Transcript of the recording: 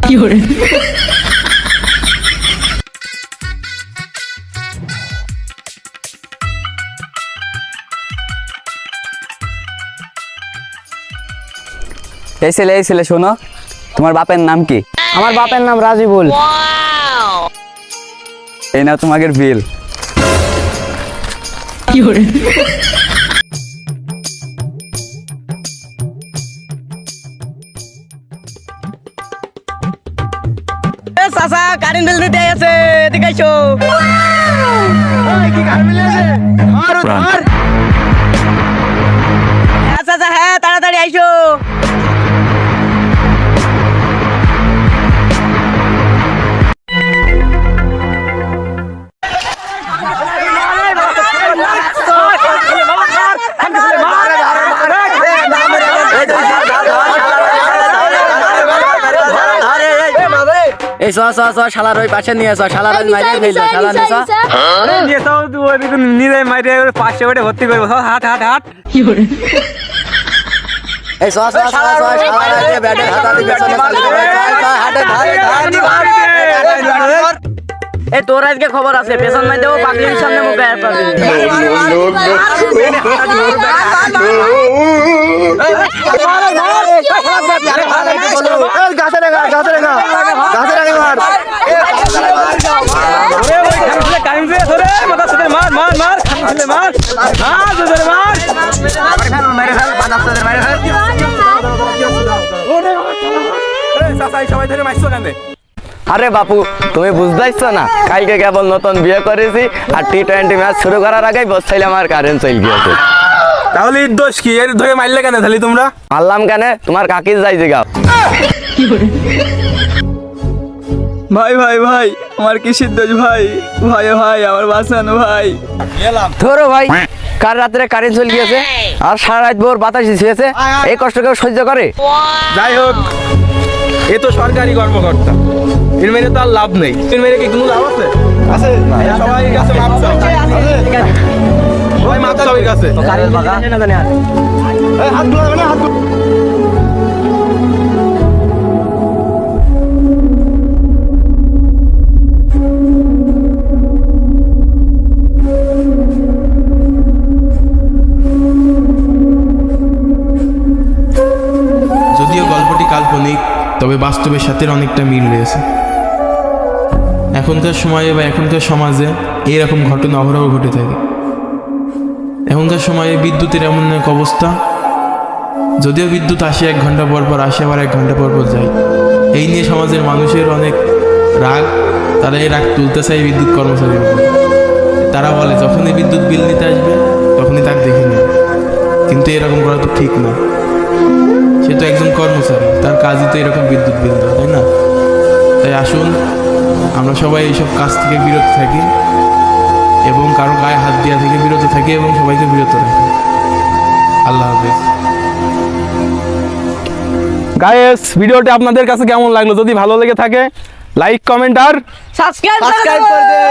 এই ছেলে শোনো, তোমার বাপের নাম কি? আমার বাপের নাম রাজিবুল। এই নাও তোমাদের বিল। চাচা কারেন্ট বিল দিতে আছে, এদিকে আইসো। হ্যাঁ চাচা, হ্যাঁ তাড়াতাড়ি আইসো। এই শালার ওই পাশে নিয়ে আসো, শালার মাইরে ফেললো, শালা নিসা নিয়ে যাও, তুই ওইদিকে নিয়ে মাইরে পাশে ওটা ভর্তি করবো। হাট হাট হাট এই শালার ব্যাটে হাতাতে এই তোর আজকে খবর আছে, পেছন মাই দেবো, পাগলির সামনে মুখে আর পাবি। আরে বাপু, তুমি বুঝতেছো না, কালকে কেবল নতুন বিয়ে করেছি আর টি-20 ম্যাচ শুরু করার আগেই বসছিলাম আমার কারেন্ট চলে গিয়েছে। তাহলে এর দোষ কি? এর ধরে মারলে কেন তাহলে তোমরা? মারলাম কেন? তোমার কাকির যাই জিগাও। ভাই ভাই ভাই, আমার কিসের দোষ ভাই? ভাই ভাই আমার বাঁচানো ভাই। ধরো ভাই, কাল রাত্রে কারেন্ট চলে গিয়েছে আর সারা রাত ভোর বাতাস দিয়েছে, এই কষ্ট কেউ সহ্য করে? যাই হোক, এ তো সরকারি কর্মকর্তা, এর মেরে তো আর লাভ নেই। এর মেরে কি কোনো লাভ আছে? আছে সবাই কাছে মাপ চাও, সবাই মাপ চাও এর কাছে। হাত ধোয়া না, হাত যদিও গল্পটি কাল্পনিক, তবে বাস্তবের সাথে অনেকটা মিল রয়েছে। এখনকার সময়ে বা এখনকার সমাজে এরকম ঘটনা অহরহ ঘটে থাকে। এখনকার সময়ে বিদ্যুতের এমন এক অবস্থা, যদিও বিদ্যুৎ আসে 1 ঘন্টা পর পর, আসে আবার 1 ঘন্টা পর পর যায়। এই নিয়ে সমাজের মানুষের অনেক রাগ, তারা এই রাগ তুলতে চায় বিদ্যুৎ কর্মচারীর উপর। তারা বলে যখনই বিদ্যুৎ বিল নিতে আসবে তখনই তাকে দেখে নেবে, কিন্তু এরকম করা তো ঠিক না। সে তো একজন কর্মচারী, তার কাজই তো এরকম বিদ্যুৎ বিল দেওয়া, তাই না? তাই আসুন আমরা সবাই এইসব কাজ থেকে বিরত থাকি এবং কারো গায়ে হাত দেওয়া থেকে বিরত থাকি এবং সবাইকে বিরত রাখি। আল্লাহ হাফেজ। গাইস, ভিডিওটি আপনাদের কাছে কেমন লাগলো? যদি ভালো লেগে থাকে লাইক, কমেন্ট আর সাবস্ক্রাইব করে দে।